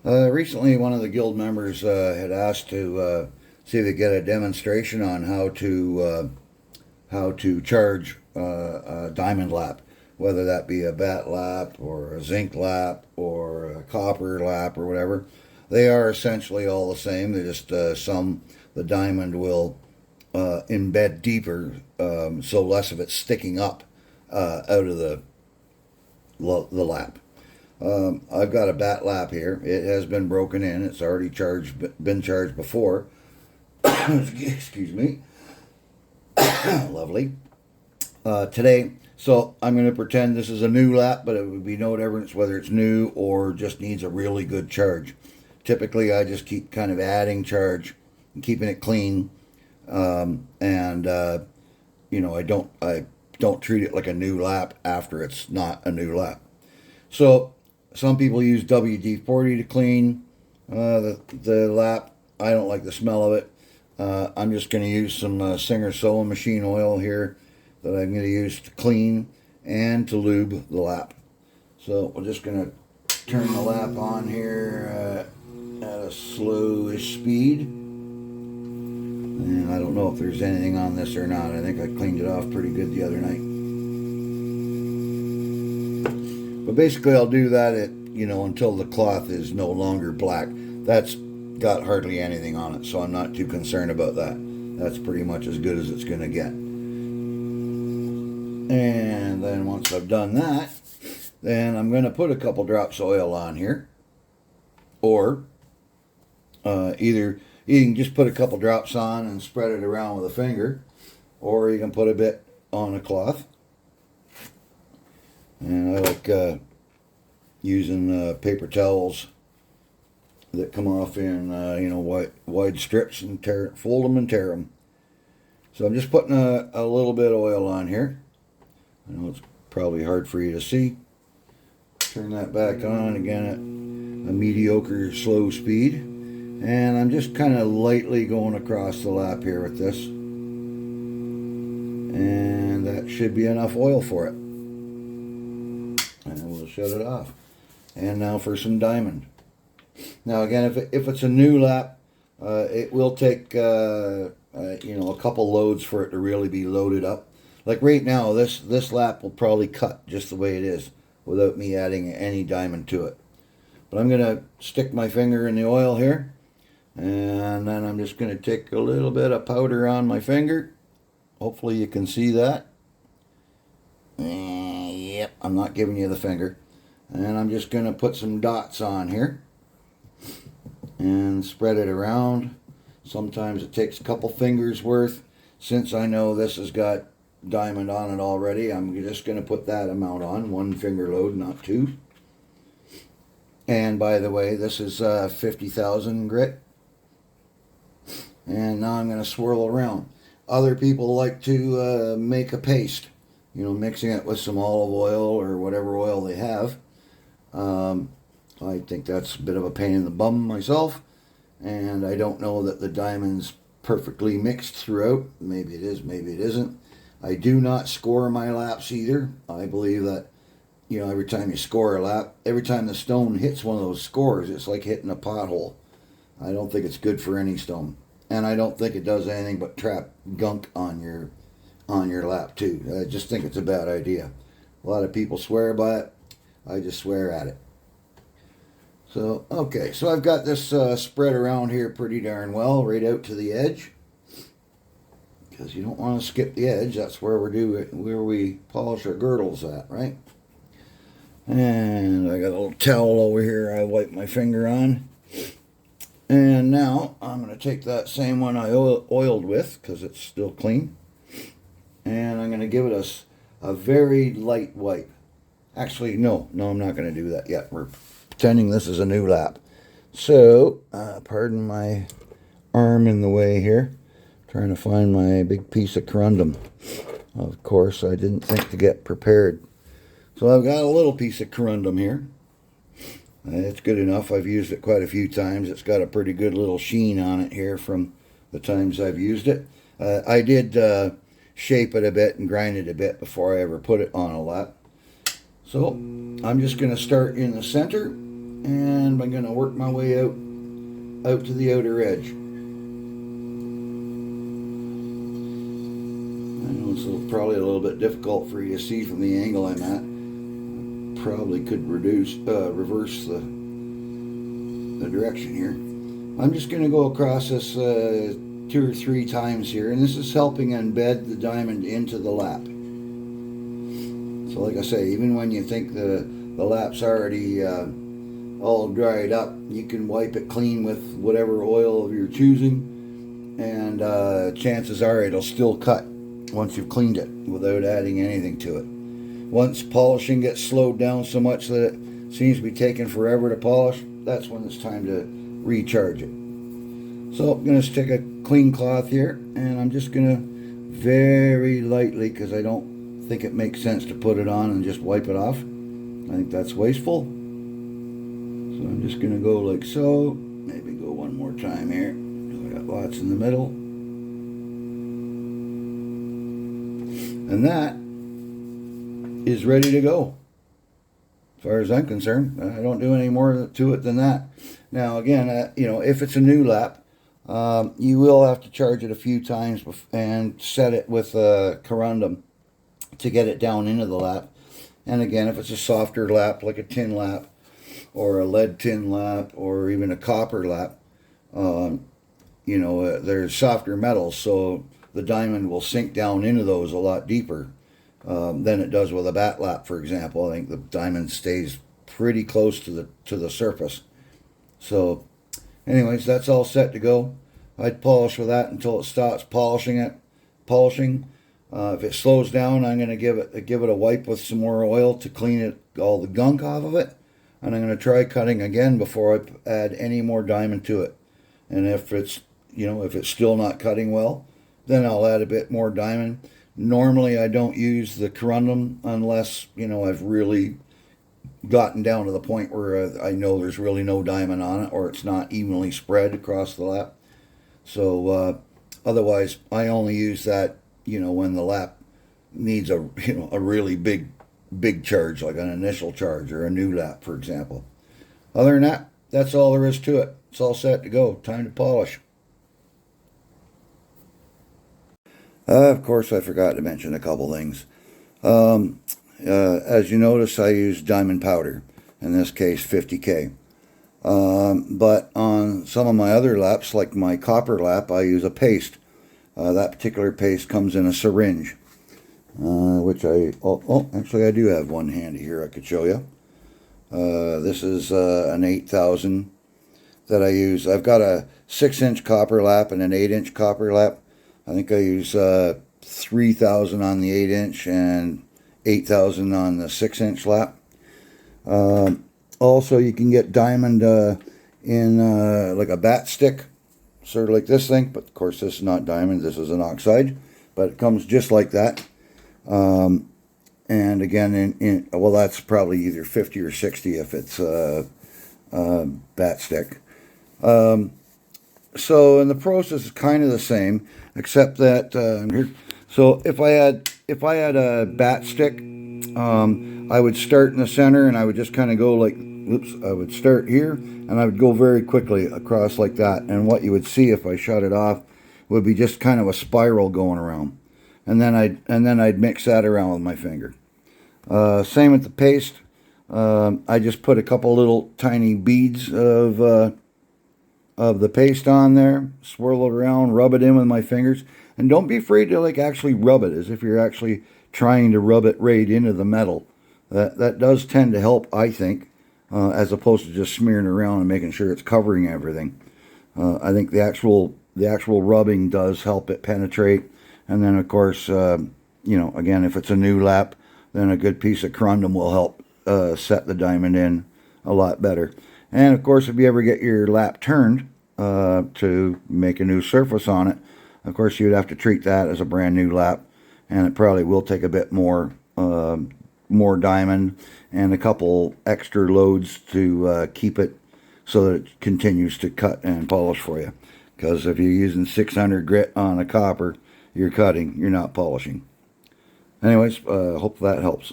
Recently, one of the guild members had asked to see if they get a demonstration on how to charge a diamond lap, whether that be a bat lap or a zinc lap or a copper lap or whatever. They are essentially all the same. They just the diamond will embed deeper, so less of it sticking up out of the lap. I've got a bat lap here. It has been broken in. It's already been charged before. Excuse me. Lovely. Today, so I'm going to pretend this is a new lap, but it would be no difference whether it's new or just needs a really good charge. Typically, I just keep kind of adding charge and keeping it clean, and I don't treat it like a new lap after it's not a new lap. So some people use WD-40 to clean the lap. I don't like the smell of it. I'm just going to use some Singer sewing machine oil here that I'm going to use to clean and to lube the lap. So we're just going to turn the lap on here at a slowish speed. And I don't know if there's anything on this or not. I think I cleaned it off pretty good the other night. But basically I'll do that until the cloth is no longer black. That's got hardly anything on it, so I'm not too concerned about that. That's pretty much as good as it's going to get. And then once I've done that, then I'm going to put a couple drops of oil on here. Or either you can just put a couple drops on and spread it around with a finger, or you can put a bit on a cloth. And I like using paper towels that come off in wide strips and fold them and tear them. So I'm just putting a little bit of oil on here. I know it's probably hard for you to see. Turn that back on again at a mediocre slow speed, and I'm just kind of lightly going across the lap here with this, and that should be enough oil for it. And we'll shut it off. And now for some diamond. Now again, if it's a new lap, it will take a couple loads for it to really be loaded up. Like right now, this lap will probably cut just the way it is without me adding any diamond to it. But I'm gonna stick my finger in the oil here, and then I'm just gonna take a little bit of powder on my finger. Hopefully you can see that. Yep, I'm not giving you the finger. And I'm just going to put some dots on here and spread it around. Sometimes it takes a couple fingers worth. Since I know this has got diamond on it already, I'm just going to put that amount on. One finger load, not two. And by the way, this is 50,000 grit. And now I'm going to swirl around. Other people like to make a paste, mixing it with some olive oil or whatever oil they have. I think that's a bit of a pain in the bum myself, and I don't know that the diamond's perfectly mixed throughout. Maybe it is, maybe it isn't. I do not score my laps either. I believe that, every time you score a lap, every time the stone hits one of those scores, it's like hitting a pothole. I don't think it's good for any stone, and I don't think it does anything but trap gunk on your lap too. I just think it's a bad idea. A lot of people swear by it. I just swear at it. So, okay, so I've got this spread around here pretty darn well, right out to the edge. Because you don't want to skip the edge. That's where we polish our girdles at, right? And I got a little towel over here I wipe my finger on. And now I'm going to take that same one I oiled with, because it's still clean. And I'm going to give it a very light wipe. Actually, no, I'm not going to do that yet. We're pretending this is a new lap. So, pardon my arm in the way here. Trying to find my big piece of corundum. Of course, I didn't think to get prepared. So I've got a little piece of corundum here. It's good enough. I've used it quite a few times. It's got a pretty good little sheen on it here from the times I've used it. I did shape it a bit and grind it a bit before I ever put it on a lap. So I'm just going to start in the center and I'm going to work my way out to the outer edge. I know it's probably a little bit difficult for you to see from the angle I'm at. Probably could reverse the direction here. I'm just going to go across this 2 or 3 times here, and this is helping embed the diamond into the lap. So like I say, even when you think the lap's already all dried up, you can wipe it clean with whatever oil of your choosing, and chances are it'll still cut once you've cleaned it without adding anything to it. Once polishing gets slowed down so much that it seems to be taking forever to polish, that's when it's time to recharge it. So I'm going to stick a clean cloth here, and I'm just going to very lightly, because I don't think it makes sense to put it on and just wipe it off. I think that's wasteful. So I'm just going to go like so. Maybe go one more time here. I got lots in the middle. And that is ready to go. As far as I'm concerned, I don't do any more to it than that. Now again, if it's a new lap, you will have to charge it a few times and set it with a corundum to get it down into the lap. And again, if it's a softer lap, like a tin lap or a lead tin lap or even a copper lap, there's softer metals, so the diamond will sink down into those a lot deeper than it does with a bat lap, for example. I think the diamond stays pretty close to the surface. So anyways, that's all set to go. I'd polish with that until it stops polishing. If it slows down, I'm going to give it a wipe with some more oil to clean all the gunk off of it, and I'm going to try cutting again before I add any more diamond to it. And if it's still not cutting well, then I'll add a bit more diamond. Normally I don't use the corundum unless I've really gotten down to the point where I know there's really no diamond on it, or it's not evenly spread across the lap. So otherwise I only use that when the lap needs a really big charge, like an initial charge or a new lap, for example. Other than that, that's all there is to it. It's all set to go. Time to polish. Of course, I forgot to mention a couple things. As you notice, I use diamond powder, in this case 50K. But on some of my other laps, like my copper lap, I use a paste. That particular paste comes in a syringe, which actually I do have one handy here I could show you. This is an 8,000 that I use. I've got a 6-inch copper lap and an 8-inch copper lap. I think I use 3,000 on the 8-inch and 8,000 on the 6-inch lap. Also, you can get diamond in like a bat stick, sort of like this thing, but of course this is not diamond, this is an oxide, but it comes just like that. And again, well, that's probably either 50 or 60 if it's a bat stick. So, and the process is kind of the same, except that so if I had a bat stick, I would start in the center, and I would just kind of go like, I would start here, and I would go very quickly across like that. And what you would see if I shut it off would be just kind of a spiral going around, and then I'd mix that around with my finger. Same with the paste. I just put a couple little tiny beads of the paste on there, swirl it around, rub it in with my fingers, and don't be afraid to like actually rub it as if you're actually trying to rub it right into the metal. That does tend to help, I think, as opposed to just smearing around and making sure it's covering everything. I think the actual rubbing does help it penetrate. And then of course, again, if it's a new lap, then a good piece of corundum will help set the diamond in a lot better. And of course, if you ever get your lap turned to make a new surface on it, of course you'd have to treat that as a brand new lap, and it probably will take a bit more diamond and a couple extra loads to keep it so that it continues to cut and polish for you. Because if you're using 600 grit on a copper, you're cutting, you're not polishing. Anyways, hope that helps.